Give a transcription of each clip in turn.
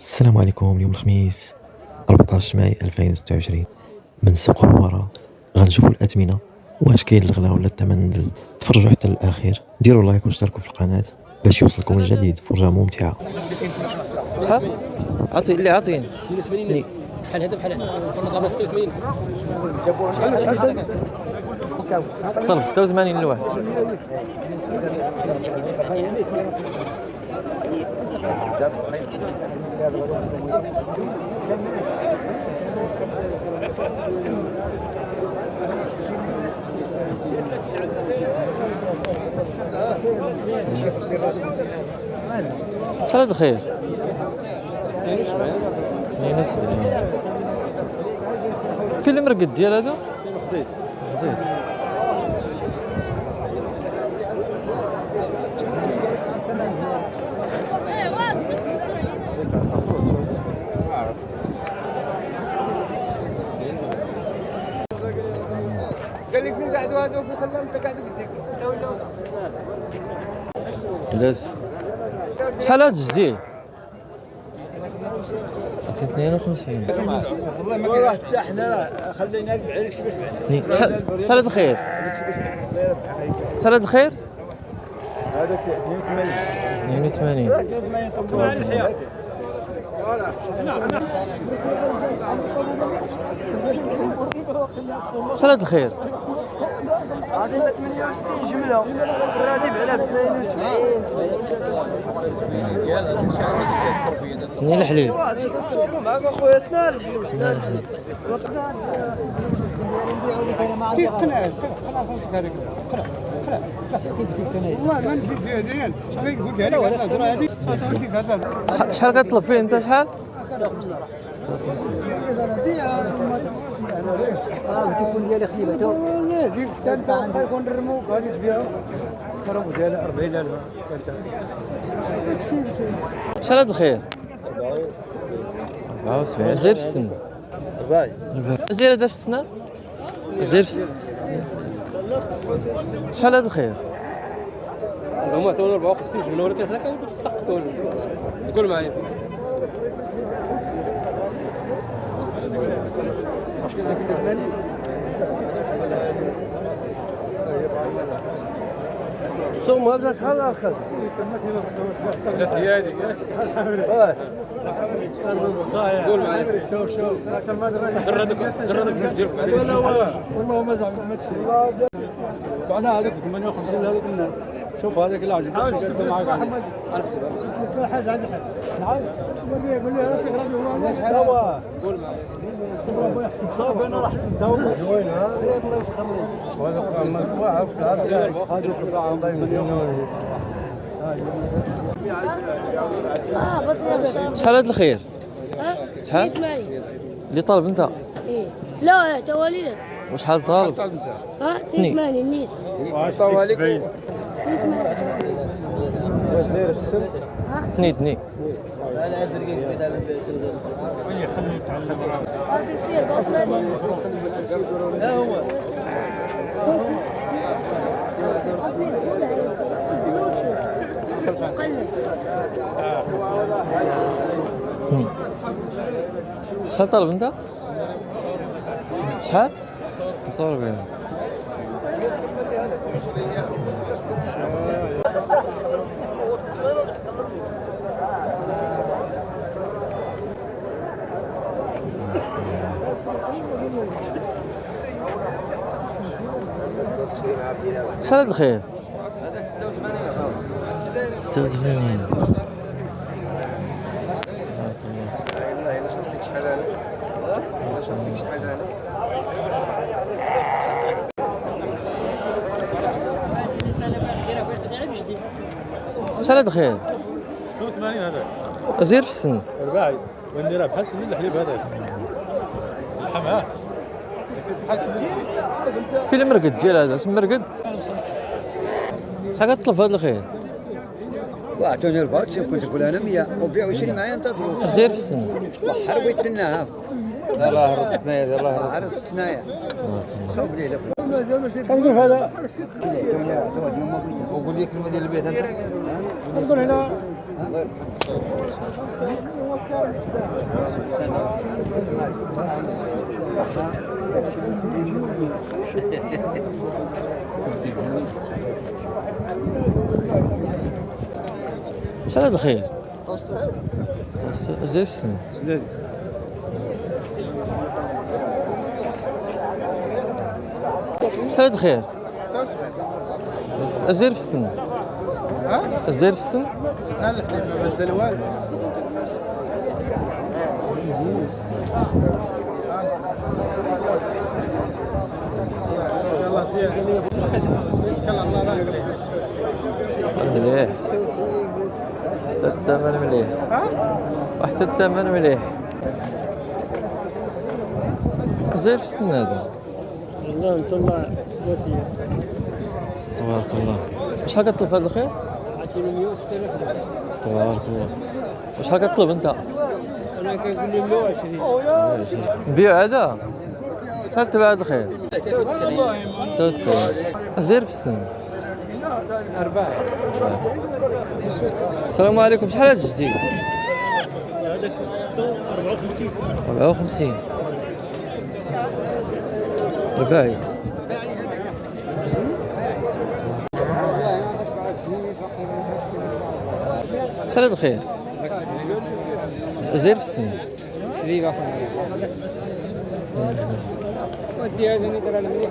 السلام عليكم. اليوم الخميس 14 ماي 2026 من سوق هوارة غنشوفوا الأثمنة واش كاين الغلا ولا الثمن نزل. تفرجوا حتى للأخير، ديروا لايك واشتركوا في القناة باش يوصلكم الجديد. فرجة ممتعة. شحال؟ عطيني 82 بحال هذا بحال هذا والله ضربنا 86 طلب 86 لواحد. شحال هذا الخير؟ 72. فين المرقد ديال هذا؟ خديت قال لك فين قعدوا هذوك وخلاهم انت قاعد قديك سلاس. شحال هاد الجديد؟ 52. والله حتى حنا خلينا نبيع لك شي باش شحال هاد الخير؟ شحال هاد الخير؟ هذاك 82 82. 82 طبوا على الحياه شحال هاد الخير؟ عطينا 68 جمله الراتب على 72 70 سنين الحليب. معك اخويا سنان الحليب في قناع فهمتك هذيك قناع والله ما نجيب فيها ديال شحال قلت لك شحال كتطلب فيه انت؟ شحال؟ 56 تكون ديالي خليبته لا جيب حتى انت يكون نرمو غادي تبيعو كرمو ديالها 40000 شحال هاد الخير؟ 74. زير في السن. زير هذا في السنة؟ زير في السن. شحال هاد الخير؟ هما عطاونا 54 جبنا ولكن حنا كنقول تسقطوا قول معايا ثم هذا شحال ارخص هي هذيك قول معايا شوف جردك ديالك والله ما زعما ما تشري بعنا هذاك 58 هذوك الناس شوف هذاك اللي عجبك نحسب معاك انا حسب حاجه عندي نعم قول لي راك غادي هو شحال هو قول معايا صافي انا راح نحسب داوم زوين ها الله يسخر لي هذوك مجموعه هذوك الله يمديهم شحال هاد الخير؟ شحال؟ اللي طالب انت؟ ايه لا تواليد وشحال طالب؟ ها 80 نيت طواليك واش داير في السن تني انا ازرقين في هذا البيت وين خليك هذا كثير بصري لا هو شحال طالب انت؟ شحال؟ 45. شحال هاد الخير؟ هذاك 86 86. والله الا شفتك شحال انا شفتك شحال انا شحال هاد الخير؟ 86 هذاك زير في السن. رباعي ونديرها بحال سن الحليب هذاك الحماه بحال سن فين المرقد ديال هذا؟ اسم مرقد؟ شحال كتطلب في هاد الخير؟ واعطوني 94 كنت نقول انا 100 وبيعوا يشري معايا انتظروا زير في السن. بحر ويتناها الله رزقنا يا الله عرفتنا يا صوب لي لك تنقول هذا وقول لي كلمه ديال البيت انت تنقول هنا شحال هاد الخيل؟ زير في السن. شحال هاد الخيل؟ اش داير في السن؟ اش داير في السن؟ سنة الحليب ما بدل والو. يلا ديال يتكلم الله لا مليح. مليح. الثمن مليح. واحد الثمن مليح. اش داير في السن هذا؟ والله نطلع ثلاثية. تبارك الله. شحال كطلب في هذا الخير؟ 100 6000. تبارك الله. وشحال كطلب انت؟ انا كنقول له 120. نبيع هذا؟ شحال تباع هذا الخير؟ 96. اش داير في السن؟ 4. السلام عليكم، شحال هذا الجديد؟ هذاك 54. 54. رباعي. شحال هذا الخير؟ زير في السن. ودي هذا نقرا المليح.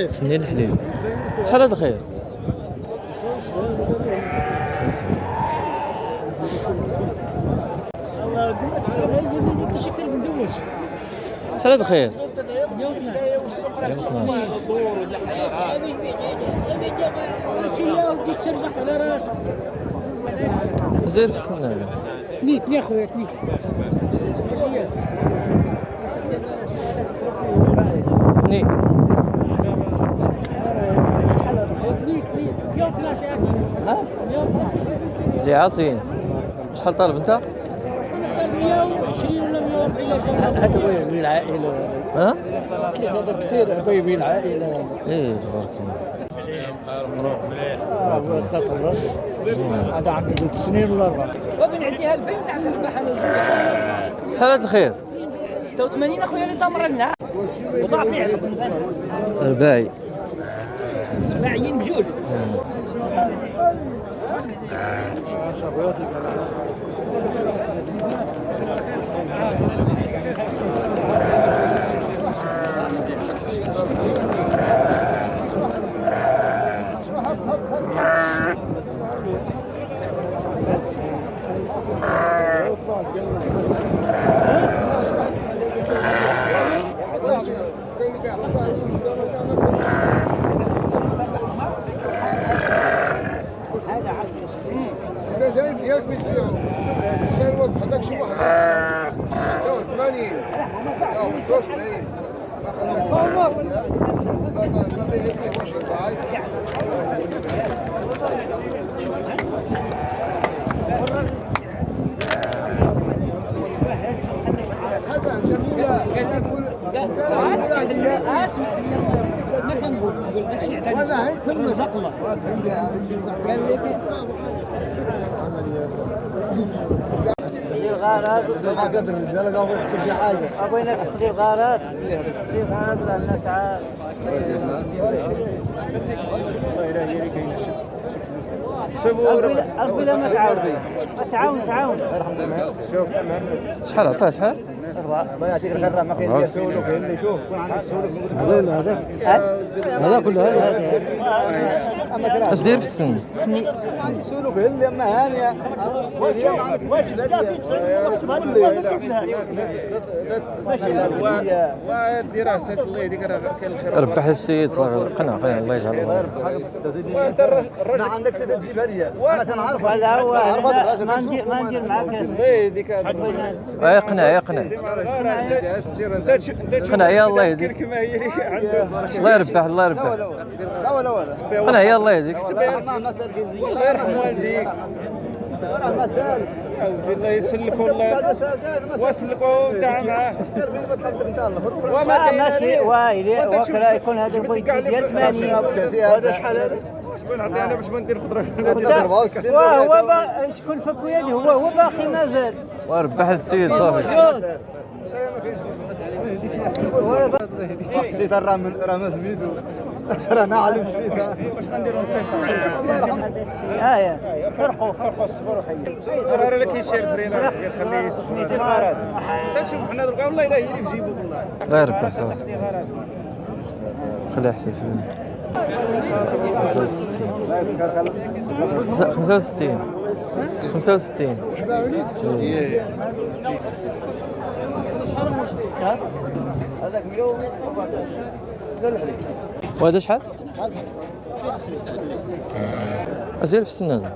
سنين الحليب. شحال هذا الخير؟ شحال هذا الخير؟ 112. زير في السن هذا. نيت يا خويا نيت. ني. نيت 112 عادي. ها؟ 112. اللي عاطين. شحال طالب انت؟ انا طالب 120 ولا 140 لا شباب. هذا هو من العائله. ها؟ هذا كثير ابوي من العائله. ايه تبارك الله. هو ساتر الراس. هذا عنده 3 سنين ولا 4. ومن عندي هالبيت تاع الذبح شحال هذا الخير؟ 86 اخويا اللي تمر لنا وضعفني عليكم رباعي. باعيين بجوج. الغارات ابوينا تشتري الغارات الناس عاد أقول ما تعاون تعاون شحال عطاه شحال؟ الله يعطيك الخير راه ما كاين لا سولو كاين اللي يشوف كون عندك السولو زين هذا كله اش داير في السن؟ عندي سولو كاين اللي اما هانيه هي ما عندك والدراسه الله يهديك راه كاين الخير. ربح السيد صافي قنع الله يجعل الله. ما عندك سيده تجيبها لي انا كنعرفها. لا هو ما ندير معاك الله يهديك يقنع قنع يا الله يهديك. كما هي عنده الله يربح الله يربح. لا ولا قنع يا الله يهديك. الله يرحم والديك الله يسلكوا الله واسلكوا ودع معاه وما ماشي وايلي وكرا يكون هذا البيت ديال 80 هذا شحال هذا؟ واش بغي نعطي انا باش ما ندير خضره وهو شكون فك يدي هو باقي مازال وربح السيد صافي. الشيطان راه ما سميتو راه نعلم الشيطان. واش غنديروا نصيفطوا فرقوا الصبر وحي راه لا كاين شي الفرينا خليه يسميتو نشوف حنا دركا والله الا هي اللي في جيبو والله. الله يربح صافي. خليه يحسب فيه 65 هذاك 100 وهذا شحال؟ أزير في السن هذا.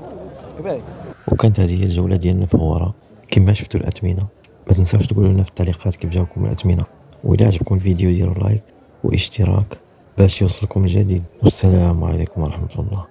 وكانت هذه هي الجولة ديالنا في غورة. كما شفتوا الأثمنة، ما تنساوش تقولوا لنا في التعليقات كيف جاوكم الأثمنة، وإذا عجبكم الفيديو ديروا لايك واشتراك باش يوصلكم الجديد. والسلام عليكم ورحمة الله.